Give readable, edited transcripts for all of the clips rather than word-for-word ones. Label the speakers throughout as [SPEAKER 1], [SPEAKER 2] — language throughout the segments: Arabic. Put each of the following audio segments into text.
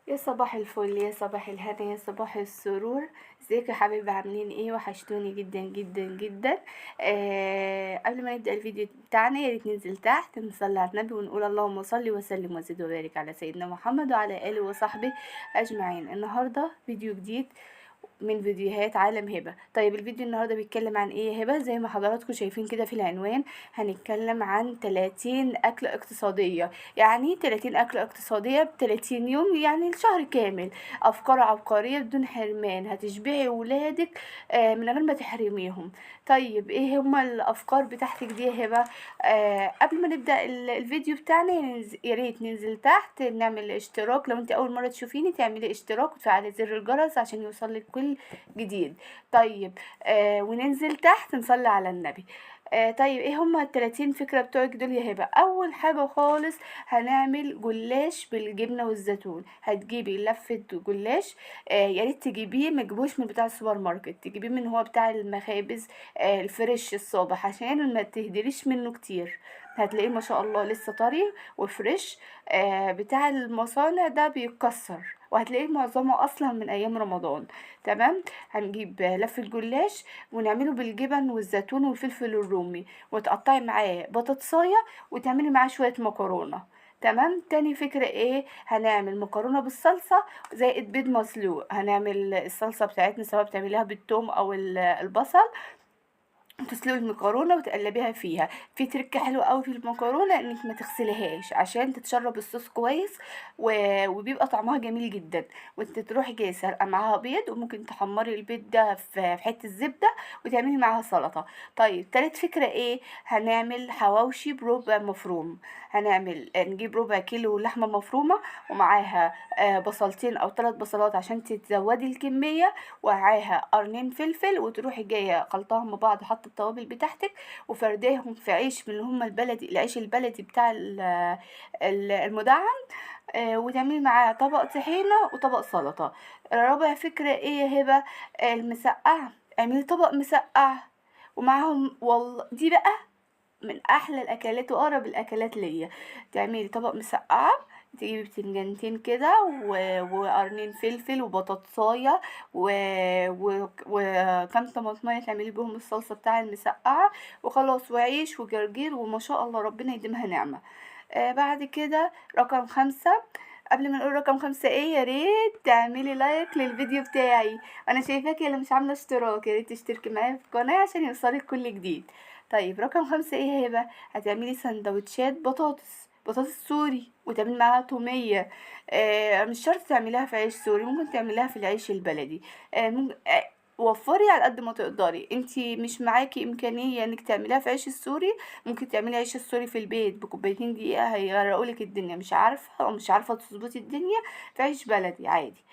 [SPEAKER 1] يا صباح الفل، يا صباح الهنا، يا صباح السرور. ازيكم يا حبايبي؟ عاملين ايه؟ وحشتوني جدا جدا جدا. قبل ما نبدا الفيديو بتاعنا يا ريت ننزل تحت نصلي على النبي ونقول اللهم صل وسلم وزد وبارك على سيدنا محمد وعلى اله وصحبه اجمعين. النهارده فيديو جديد من فيديوهات عالم هبة. طيب الفيديو النهاردة بيتكلم عن ايه يا هبة؟ زي ما حضراتكم شايفين كده في العنوان، هنتكلم عن 30 أكلة اقتصادية. يعني 30 أكلة اقتصادية ب30 يوم، يعني الشهر كامل. أفكار عبقرية بدون حرمان، هتشبعي ولادك من غير ما تحرميهم. طيب ايه هما الأفكار بتاعتك دي يا هبة؟ قبل ما نبدأ الفيديو بتاعنا، يا ريت ننزل تحت نعمل اشتراك. لو انت أول مرة تشوفيني تعملي اشتراك وتفعلي زر الجرس عشان يوصلك كل جديد. طيب وننزل تحت نصلي على النبي. طيب ايه هما ال30 فكرة بتوعك دول يا هبة؟ اول حاجة خالص هنعمل جلاش بالجبنة والزيتون. هتجيبي لفة جلاش، يا ريت تجيبيه مجبوش من بتاع السوبر ماركت، تجيبيه من هو بتاع المخابز، الفريش الصبح، عشان ما تهدريش منه كتير. هتلاقيه ما شاء الله لسه طري وفريش. بتاع المصانع ده بيتكسر، وهتلاقيه معظمه اصلا من ايام رمضان. تمام. هنجيب لفة جلاش ونعمله بالجبن والزيتون والفلفل الرومي، وتقطعي معاه بطاطساية وتعملي معاه شوية مكرونة. تمام. تاني فكرة ايه؟ هنعمل مكرونة بالصلصة زائد بيض مسلوق. هنعمل الصلصة بتاعتنا سواء بتعمليها بالثوم او البصل، تسلقي المكرونه وتقلبيها فيها. في تركه حلوه قوي في المكرونه انك ما تغسليهاش عشان تتشرب الصوص كويس، وبيبقى طعمها جميل جدا. وانت تروحي جايه سلقه معاها بيض، وممكن تحمري البيض ده في حته زبده وتعملي معاها سلطه. طيب تالت فكره ايه؟ هنعمل حواوشي بربع مفروم. نجيب ربع كيلو لحمه مفرومه، ومعاها بصلتين او 3 بصلات عشان تزودي الكميه، ومعاها قرنين فلفل، وتروحي جايه خلطاهم ببعض، حاطه التوابل بتاعتك، وفرداهم في عيش من اللي هما البلدي، العيش البلدي بتاع المدعم. وتعملي معاه طبق طحينه وطبق سلطه. رابع فكره ايه يا هبه؟ المسقعه. اعملي طبق مسقعه ومعاهم، والله دي بقى من احلى الاكلات واقرب الاكلات ليا. تعملي طبق مسقعه، تجيبي بتنجانتين كده وقرنين فلفل وبطاطسايه وكام طماطمية تعملي بيهم الصلصة بتاع المسقعة، وخلاص، وعيش وجرجير، وما شاء الله ربنا يديمها نعمة. بعد كده رقم 5. قبل ما نقول رقم 5 ايه، يا ريت تعملي لايك للفيديو بتاعي. انا شايفاكي اللي مش عامله اشتراك، يا ريت تشتركي معايا في القناه عشان يوصلك كل جديد. طيب رقم 5 ايه هي بقى؟ هتعملي سندوتشات بطاطس سوري وتعملي معاها تومية. مش شرط تعمليها في عيش سوري، ممكن تعمليها في العيش البلدي. ممكن وفري على قد ما تقدري. انتي مش معاكي امكانية انك تعمليها في عيش السوري، ممكن تعملي عيش السوري في البيت بكوبايتين دقيقة هيغرقولك الدنيا. مش عارفة او مش عارفة تظبطي الدنيا في عيش بلدي عادي.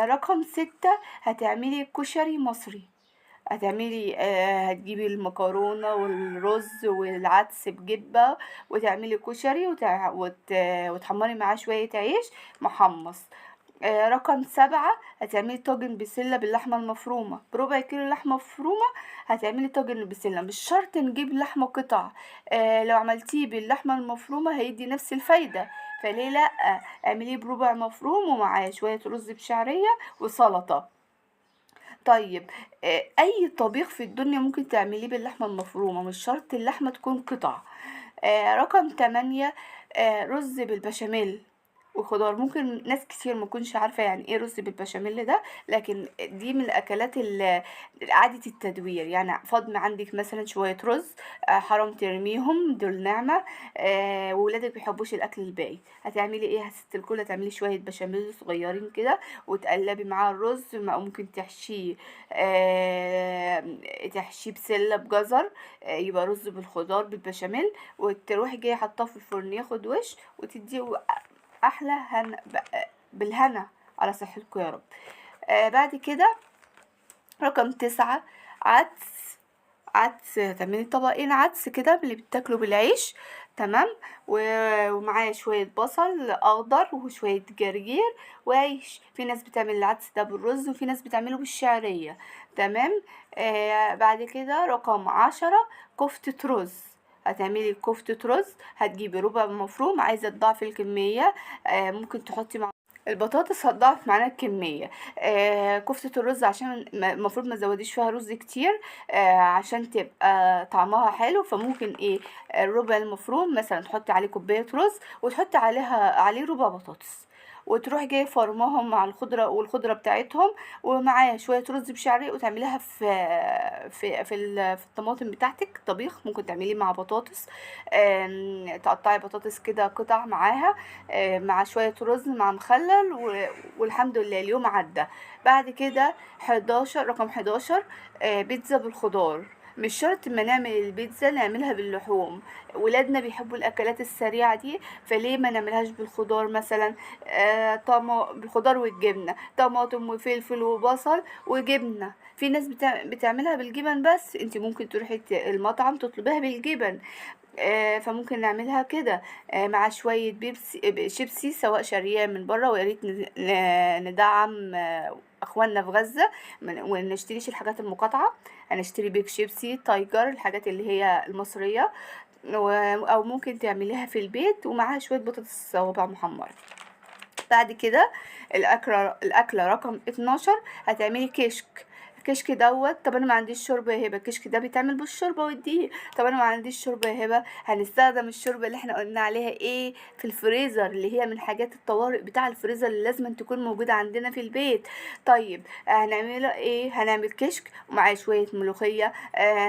[SPEAKER 1] رقم 6. هتعملي كشري مصري. هتجيبي المكرونة والرز والعدس بجبة، وتعملي كشري وتحمري معاه شوية عيش محمص. رقم 7. هتعملي طاجن بسلة باللحمة المفرومة، بربع كيلو لحمة مفرومة. هتعملي طاجن بسلة، مش شرط نجيب لحمة قطع. لو عملتيه باللحمة المفرومة هيدي نفس الفايدة، فليه لأ؟ اعمليه بربع مفروم ومعاه شوية رز بشعرية وسلطة. طيب اي طبيخ في الدنيا ممكن تعمليه باللحمة المفرومة، مش شرط اللحمة تكون قطع. رقم 8. رز بالبشاميل وخضار. ممكن ناس كتير ما تكونش عارفة يعني ايه رز بالبشاميل ده، لكن دي من الاكلات عادة التدوير. يعني فاضل عندك مثلا شوية رز، حرام ترميهم، دول نعمة. وولادك بيحبوش الاكل الباقي. هتعملي ايه يا ست الكل؟ هتعملي شوية بشاميل صغيرين كده، وتقلبي معاه الرز، ممكن تحشيه، تحشيه بسلة بجزر، يبقى رز بالخضار بالبشاميل، وتروحي جايه حطاه في الفرن ياخد وش، وتديه احلى بالهنا على صحتكم يا رب. بعد كده رقم 9. عدس. تعملي طبقين عدس كده من اللي بتاكلوا بالعيش. تمام. ومعاه شوية بصل اخضر وشوية جرجير وعيش. في ناس بتعمل العدس ده بالرز، وفي ناس بتعمله بالشعرية. تمام. بعد كده رقم 10. كفتة رز. هتعملي كفتة رز، هتجيبي ربع مفروم، عايزة تضاعفي الكمية ممكن تحطي البطاطس هتضاعف معانا الكمية. كفتة الرز عشان المفروض ما تزوديش فيها رز كتير، عشان تبقى طعمها حلو. فممكن ايه، الربع المفروم مثلا تحطي عليه كوباية رز، وتحطي عليه ربع بطاطس، وتروح جايه فرماهم مع الخضره بتاعتهم، ومعاها شويه رز بشعريه، وتعمليها في الطماطم بتاعتك طبيخ. ممكن تعمليه مع بطاطس، تقطعي بطاطس كده قطع معاها، مع شويه رز مع مخلل، والحمد لله اليوم عدى. بعد كده 11 رقم 11 بيتزا بالخضار. مش شرط ما نعمل البيتزا نعملها باللحوم، ولادنا بيحبوا الاكلات السريعه دي، فليه ما نعملهاش بالخضار مثلا؟ بالخضار والجبنه، طماطم وفلفل وبصل وجبنه. في ناس بتعملها بالجبن، بس انت ممكن تروحي المطعم تطلبيها بالجبن. فممكن نعملها كده، مع شوية شيبسي، سواء شارياه من بره. ويا ريت ندعم اخواننا في غزة، ونشتريش الحاجات المقاطعة. هنشتري بيك شيبسي، تايجر، الحاجات اللي هي المصرية. او ممكن تعمليها في البيت ومعاها شوية بطاطس صوابع محمرة. بعد كده الأكلة رقم 12 هتعملي كشك دوت. طب انا ما عنديش شوربه يا هبه، الكشك ده بيتعمل بالشوربه والدقيق. طب انا ما عنديش شوربه يا هبه، هنستخدم الشوربه اللي احنا قلنا عليها ايه في الفريزر، اللي هي من حاجات الطوارئ بتاع الفريزر اللي لازم تكون موجوده عندنا في البيت. طيب هنعمله ايه؟ هنعمل كشك ومعاه شويه ملوخيه،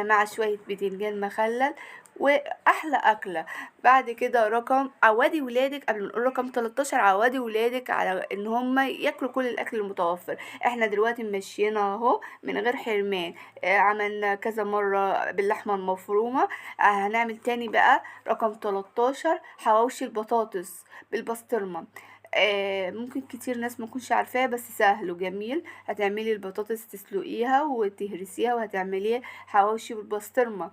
[SPEAKER 1] مع شويه باذنجان مخلل، واحلى اكله. بعد كده عودي ولادك، قبل ما نقول رقم 13، عودي ولادك على ان هم ياكلوا كل الاكل المتوفر. احنا دلوقتي ماشيين اهو من غير حرمان. عملنا كذا مرة باللحمة المفرومة. هنعمل تاني بقى رقم 13 حواوشي البطاطس بالبسطرمة. ممكن كتير ناس ما تكونش عارفاه، بس سهل وجميل. هتعملي البطاطس تسلقيها وتهرسيها، وهتعمليه حواوشي بالبسطرمة،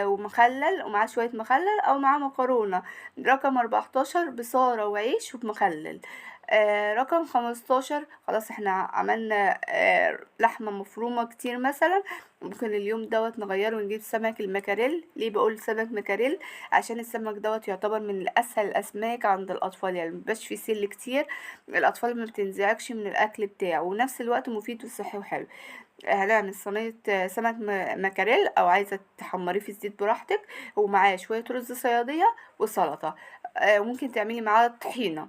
[SPEAKER 1] ومخلل، ومعاه شوية مخلل او معاه مكرونة. رقم 14 بصارة وعيش ومخلل. رقم 15 خلاص احنا عملنا لحمة مفرومة كتير مثلا. ممكن اليوم دوت نغيره ونجيب سمك المكاريل. ليه بقول سمك مكاريل؟ عشان السمك دوت يعتبر من الاسهل الاسماك عند الاطفال، يعني مبيبقاش فيه سل كتير. الاطفال ما بتنزعجش من الاكل بتاعه، ونفس الوقت مفيد وصحي وحلو. هنعمل صينية سمك مكاريل، او عايزة تحمريه في الزيت براحتك، ومعاه شوية رز صيادية وسلطة. وممكن تعملي معاه طحينة.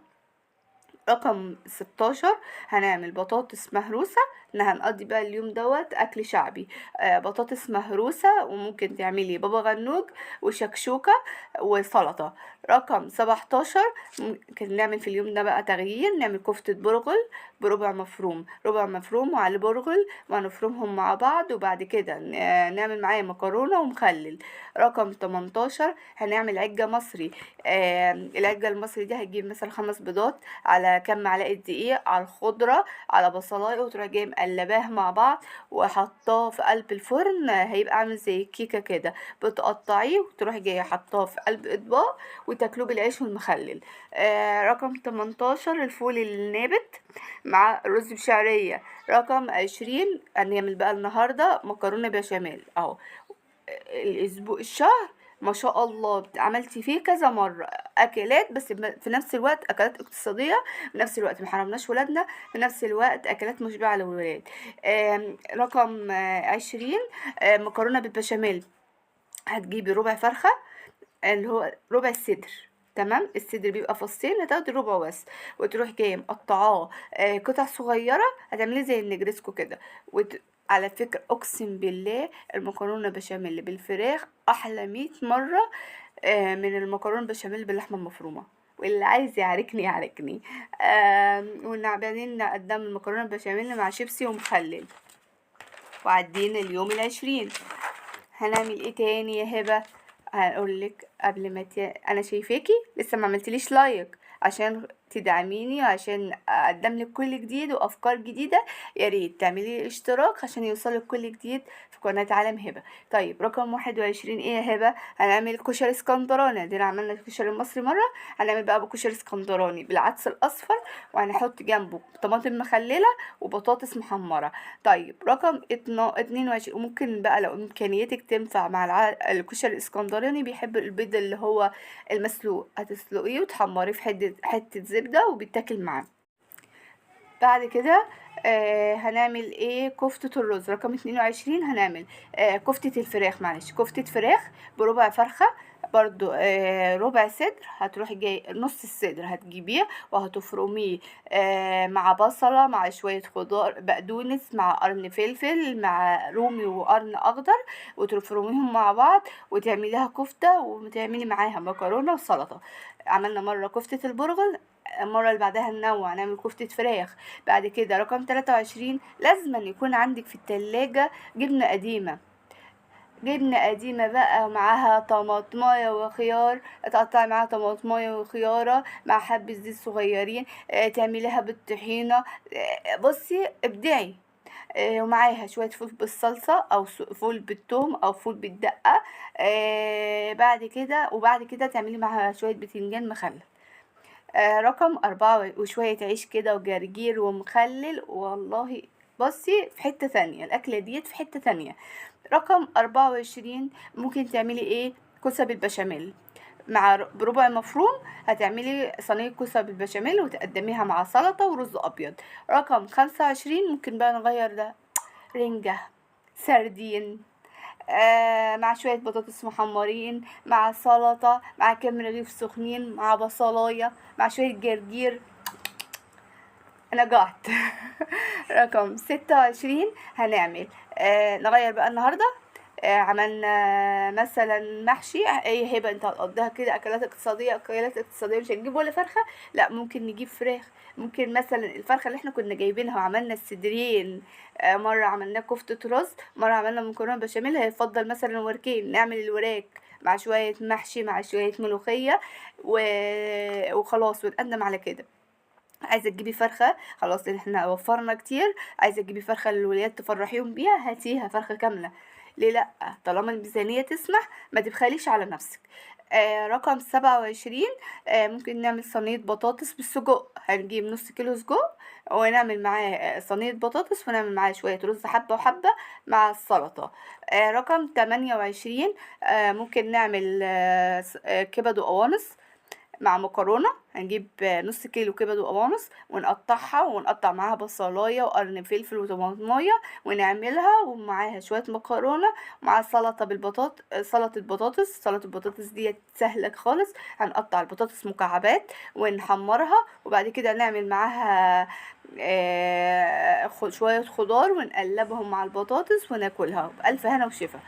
[SPEAKER 1] رقم 16 هنعمل بطاطس مهروسة. هنقضي بقى اليوم دوت أكل شعبي. بطاطس مهروسة، وممكن تعملي بابا غنوج وشكشوكة وسلطة. رقم 17 ممكن نعمل في اليوم ده بقى تغيير، نعمل كفتة برغل بربع مفروم، ربع مفروم وعلى برغل، ونفرمهم مع بعض. وبعد كده نعمل معاه مكرونة ومخلل. رقم 18 هنعمل عجة مصري. العجة المصري دي هتجيب مثلا 5 بيضات، على كام معلقه دقيق، على الخضره، على بصلايه، وتروح جايه مقلباه مع بعض وحطاه في قلب الفرن. هيبقى عامل زي الكيكه كده. بتقطعيه وتروح جايه حطاه في قلب اطباق، وتاكلوه بالعيش والمخلل. رقم 18 الفول النابت مع رز بشعريه. رقم 20 هنعمل بقى النهارده مكرونه بشاميل اهو. الشهر ما شاء الله عملتي فيه كذا مرة أكلات، بس في نفس الوقت أكلات اقتصادية، في نفس الوقت محرمناش ولادنا، في نفس الوقت أكلات مشبعة للولاد. رقم 20 مكرونة بالبشاميل. هتجيبي ربع فرخة، اللي هو ربع الصدر. تمام، الصدر بيبقى فصين، هتاخدي ربع بس، وتروحي جايه مقطعاه قطع صغيره، هتعمليه زي النجرسكو كده. على فكرة اقسم بالله المكرونة بشاميل بالفراخ احلى 100 مرة من المكرونة بشاميل باللحمة المفرومة. واللي عايز يعاركني يعاركني. بعدين قدام المكرونة بشاميل مع شيبسي ومخلل. وعدينا اليوم 20. هنعمل ايه تاني يا هبة؟ هقولك قبل ما انا شايفاكي لسه ما عملتليش لايك، عشان تدعميني وعشان اقدم لك كل جديد وافكار جديده. يا ريت تعملي اشتراك عشان يوصلك كل جديد في قناه عالم هبه. طيب رقم 21 ايه يا هبه؟ هنعمل كشري اسكندراني. دي عملنا الكشري المصري مره، هنعمل بقى بكشري اسكندراني بالعدس الاصفر، وهنحط جنبه طماطم مخلله وبطاطس محمره. طيب رقم 22 ممكن بقى لو امكانيتك تنفع مع الكشري الاسكندراني، بيحب البيض اللي هو المسلوق، هتسلقيه وتحمريه في حته زبده وبيتاكل معاه. بعد كده هنعمل ايه؟ كفتة الرز. رقم 22 هنعمل كفتة الفراخ، معلش، كفتة فراخ بربع فرخة برضو، ربع صدر. هتروحي جاي نص الصدر هتجيبيه وهتفرميه مع بصلة مع شوية خضار بقدونس مع قرن فلفل مع رومي وقرن اخضر، وتفرميهم مع بعض وتعمليها كفتة وتعملي معاها مكرونة وسلطة. عملنا مرة كفتة البرغل، المرة اللي بعدها ننوع نعمل كفتة فراخ. بعد كده رقم 23 لازم يكون عندك في التلاجة جبنة قديمة. جبنة قديمة بقى معاها طماطماية وخيار، تقطعي معاها طماطماية وخيارة مع حبة زيت صغيرين، تعمليها بالطحينة. بصي ابدعي. ومعاها شوية فول بالصلصة أو فول بالثوم أو فول بالدقة. بعد كده تعملي معاها شوية بتنجان مخلل. رقم 4 وشوية عيش كده وجرجير ومخلل، والله بصي في حتة ثانية الأكلة ديت، في حتة ثانية. رقم 24 ممكن تعملي ايه؟ كوسة بالبشاميل مع بربع مفروم. هتعملي صينية كوسة بالبشاميل وتقدميها مع سلطة ورز أبيض. رقم 25 ممكن بقى نغير ده، رنجة، سردين، مع شوية بطاطس محمرين مع سلطة مع كام رغيف سخنين مع بصلاية مع شوية جرجير. انا جعت. رقم 26 هنعمل نغير بقى النهاردة. عملنا مثلا محشي، اي هبه انت هتقضيها كده اكلات اقتصاديه، اكلات اقتصاديه مش هنجيب ولا فرخه، لا ممكن نجيب فراخ. ممكن مثلا الفرخه اللي احنا كنا جايبينها وعملنا الصدرين، مره عملنا كفته رز، مره عملنا مكرونه بشاميل، هيفضل مثلا وركين نعمل الوراك مع شويه محشي مع شويه ملوخيه وخلاص ونقدم على كده. عايزه تجيبي فرخه، خلاص احنا وفرنا كتير، عايزه تجيبي فرخه للولاد تفرحيهم بيها، هاتيها فرخه كامله. ليه لا؟ طالما الميزانيه تسمح ما تبخليش على نفسك. رقم 27 ممكن نعمل صينيه بطاطس بالسجق. هنجيب نص كيلو سجق ونعمل معاه صينيه بطاطس ونعمل معاه شويه رز حبه وحبه مع السلطه. رقم 28 ممكن نعمل كبد وقوانص مع مكرونه. هنجيب نص كيلو كبد وقوانص ونقطعها ونقطع معاها بصلايه وقرن فلفل وطماطمايه ونعملها ومعاها شويه مكرونه مع سلطه سلطه بطاطس. سلطه البطاطس دي سهله خالص. هنقطع البطاطس مكعبات ونحمرها وبعد كده نعمل معاها شويه خضار ونقلبهم مع البطاطس وناكلها بألف هنا وشفا.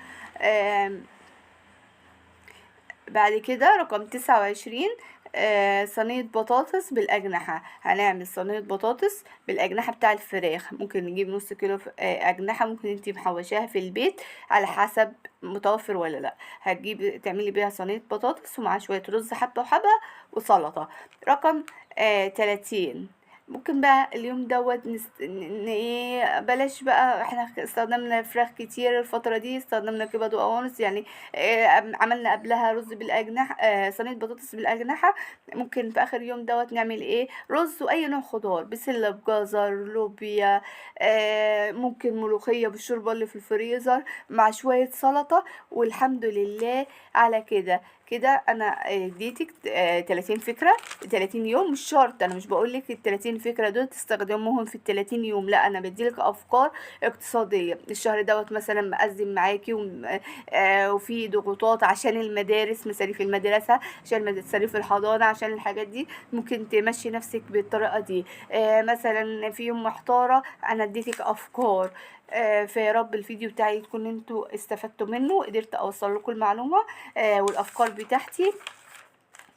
[SPEAKER 1] بعد كده رقم 29 صينية بطاطس بالأجنحة. هنعمل صينية بطاطس بالأجنحة بتاع الفراخ. ممكن نجيب نص كيلو أجنحة، ممكن انتي محوشاها في البيت على حسب متوفر ولا لا. هتجيبي تعملي بيها صينية بطاطس ومع شوية رز حبة وحبة وسلطة. رقم 30 ممكن بقى اليوم دوت ايه، بلاش بقى، احنا استخدمنا فراخ كتير الفترة دي، استخدمنا كبد وقوانص يعني. عملنا قبلها رز بالأجنحة، صينية بطاطس بالأجنحة. ممكن في آخر يوم دوت نعمل ايه؟ رز وأي نوع خضار، بسلة بجزر لوبيا، ممكن ملوخية بالشوربة اللي في الفريزر مع شوية سلطة. والحمد لله على كده. كده انا اديتك 30 فكرة 30 يوم. مش شرط، انا مش بقولك ال 30 فكرة دول تستخدموهم في ال 30 يوم، لا انا بديلك افكار اقتصادية. الشهر دوت مثلا مأزم معاكي وفي ضغوطات عشان المدارس، مصاريف المدرسة، عشان مصاريف الحضانة، عشان الحاجات دي، ممكن تمشي نفسك بالطريقة دي. مثلا في يوم محتارة، انا اديتك افكار. فيا رب الفيديو بتاعي تكون انتوا استفدتوا منه، قدرت اوصل لكم المعلومة والافكار بتاعتي.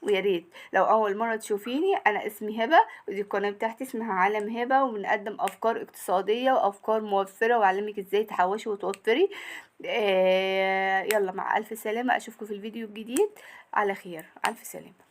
[SPEAKER 1] ويا ريت لو اول مره تشوفيني، انا اسمي هبه ودي القناه بتاعتي اسمها عالم هبه، وبنقدم افكار اقتصاديه وافكار موفره واعلمك ازاي تحوشي وتوفري. يلا مع الف سلامه، اشوفكم في الفيديو الجديد على خير. الف سلامه.